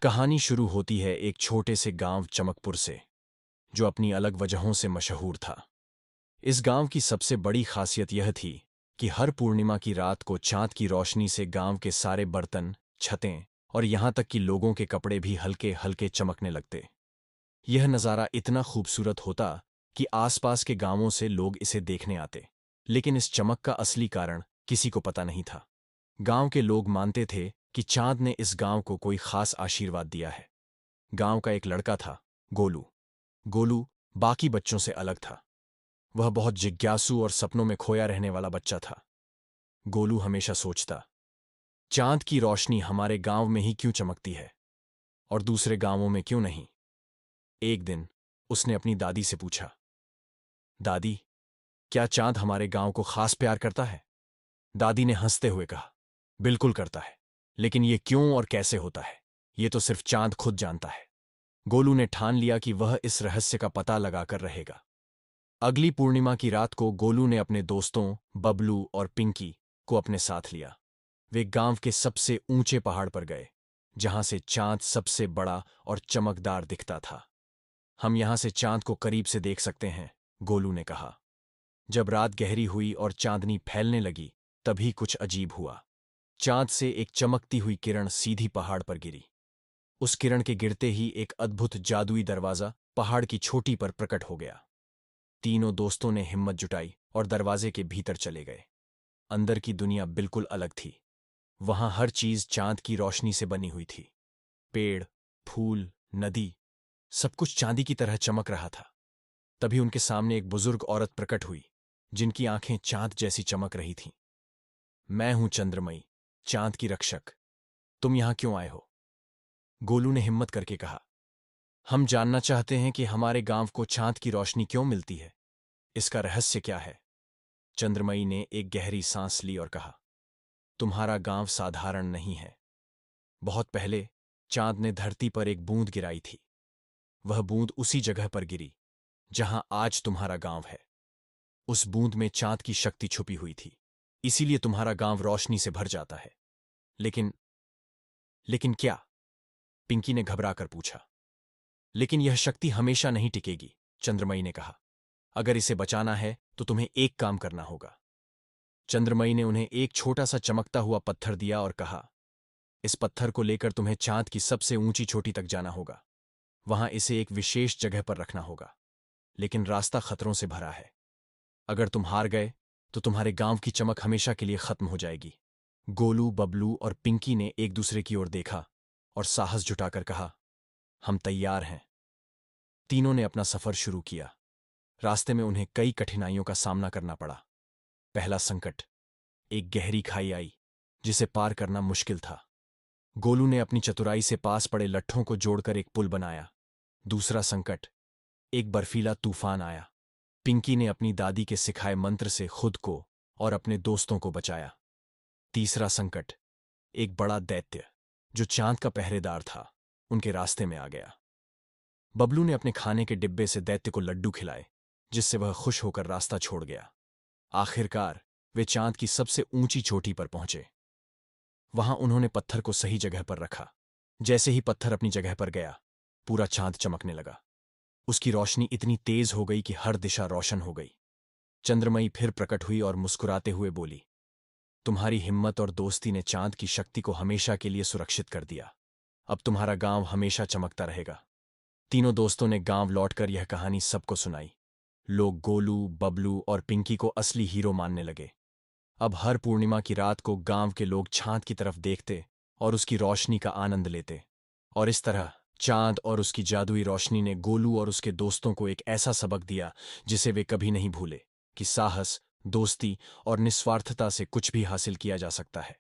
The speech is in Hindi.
कहानी शुरू होती है एक छोटे से गांव चमकपुर से, जो अपनी अलग वजहों से मशहूर था। इस गांव की सबसे बड़ी खासियत यह थी कि हर पूर्णिमा की रात को चांद की रोशनी से गांव के सारे बर्तन, छतें और यहां तक कि लोगों के कपड़े भी हल्के हल्के चमकने लगते। यह नज़ारा इतना खूबसूरत होता कि आसपास के गांवों से लोग इसे देखने आते, लेकिन इस चमक का असली कारण किसी को पता नहीं था। गांव के लोग मानते थे कि चांद ने इस गांव को कोई खास आशीर्वाद दिया है। गांव का एक लड़का था, गोलू। गोलू बाकी बच्चों से अलग था। वह बहुत जिज्ञासु और सपनों में खोया रहने वाला बच्चा था। गोलू हमेशा सोचता, चांद की रोशनी हमारे गांव में ही क्यों चमकती है और दूसरे गांवों में क्यों नहीं। एक दिन उसने अपनी दादी से पूछा, दादी, क्या चांद हमारे गांव को खास प्यार करता है? दादी ने हंसते हुए कहा, बिल्कुल करता है, लेकिन ये क्यों और कैसे होता है, ये तो सिर्फ चांद खुद जानता है। गोलू ने ठान लिया कि वह इस रहस्य का पता लगाकर रहेगा। अगली पूर्णिमा की रात को गोलू ने अपने दोस्तों बबलू और पिंकी को अपने साथ लिया। वे गांव के सबसे ऊंचे पहाड़ पर गए, जहां से चांद सबसे बड़ा और चमकदार दिखता था। हम यहां से चांद को करीब से देख सकते हैं, गोलू ने कहा। जब रात गहरी हुई और चांदनी फैलने लगी, तभी कुछ अजीब हुआ। चांद से एक चमकती हुई किरण सीधी पहाड़ पर गिरी। उस किरण के गिरते ही एक अद्भुत जादुई दरवाजा पहाड़ की चोटी पर प्रकट हो गया। तीनों दोस्तों ने हिम्मत जुटाई और दरवाजे के भीतर चले गए। अंदर की दुनिया बिल्कुल अलग थी। वहां हर चीज चांद की रोशनी से बनी हुई थी। पेड़, फूल, नदी, सब कुछ चांदी की तरह चमक रहा था। तभी उनके सामने एक बुजुर्ग औरत प्रकट हुई, जिनकी आंखें चांद जैसी चमक रही थीं। मैं हूं चंद्रमई, चांद की रक्षक। तुम यहां क्यों आए हो? गोलू ने हिम्मत करके कहा। हम जानना चाहते हैं कि हमारे गांव को चांद की रोशनी क्यों मिलती है। इसका रहस्य क्या है? चंद्रमई ने एक गहरी सांस ली और कहा, तुम्हारा गांव साधारण नहीं है। बहुत पहले चांद ने धरती पर एक बूंद गिराई थी। वह बूंद उसी जगह पर गिरी जहां आज तुम्हारा गांव है। उस बूंद में चांद की शक्ति छुपी हुई थी, इसीलिए तुम्हारा गांव रोशनी से भर जाता है। लेकिन लेकिन क्या? पिंकी ने घबराकर पूछा। लेकिन यह शक्ति हमेशा नहीं टिकेगी, चंद्रमई ने कहा। अगर इसे बचाना है तो तुम्हें एक काम करना होगा। चंद्रमई ने उन्हें एक छोटा सा चमकता हुआ पत्थर दिया और कहा, इस पत्थर को लेकर तुम्हें चांद की सबसे ऊंची चोटी तक जाना होगा। वहां इसे एक विशेष जगह पर रखना होगा, लेकिन रास्ता खतरों से भरा है। अगर तुम हार गए तो तुम्हारे गांव की चमक हमेशा के लिए खत्म हो जाएगी। गोलू, बबलू और पिंकी ने एक दूसरे की ओर देखा और साहस जुटाकर कहा, हम तैयार हैं। तीनों ने अपना सफर शुरू किया। रास्ते में उन्हें कई कठिनाइयों का सामना करना पड़ा। पहला संकट, एक गहरी खाई आई, जिसे पार करना मुश्किल था। गोलू ने अपनी चतुराई से पास पड़े लट्ठों को जोड़कर एक पुल बनाया। दूसरा संकट, एक बर्फीला तूफान आया। पिंकी ने अपनी दादी के सिखाए मंत्र से खुद को और अपने दोस्तों को बचाया। तीसरा संकट, एक बड़ा दैत्य जो चांद का पहरेदार था, उनके रास्ते में आ गया। बबलू ने अपने खाने के डिब्बे से दैत्य को लड्डू खिलाए, जिससे वह खुश होकर रास्ता छोड़ गया। आखिरकार वे चांद की सबसे ऊंची चोटी पर पहुंचे। वहां उन्होंने पत्थर को सही जगह पर रखा। जैसे ही पत्थर अपनी जगह पर गया, पूरा चांद चमकने लगा। उसकी रोशनी इतनी तेज हो गई कि हर दिशा रोशन हो गई। चंद्रमई फिर प्रकट हुई और मुस्कुराते हुए बोली, तुम्हारी हिम्मत और दोस्ती ने चांद की शक्ति को हमेशा के लिए सुरक्षित कर दिया। अब तुम्हारा गांव हमेशा चमकता रहेगा। तीनों दोस्तों ने गांव लौटकर यह कहानी सबको सुनाई। लोग गोलू, बबलू और पिंकी को असली हीरो मानने लगे। अब हर पूर्णिमा की रात को गांव के लोग चांद की तरफ देखते और उसकी रोशनी का आनंद लेते। और इस तरह चांद और उसकी जादुई रोशनी ने गोलू और उसके दोस्तों को एक ऐसा सबक दिया जिसे वे कभी नहीं भूले, कि साहस, दोस्ती और निस्वार्थता से कुछ भी हासिल किया जा सकता है।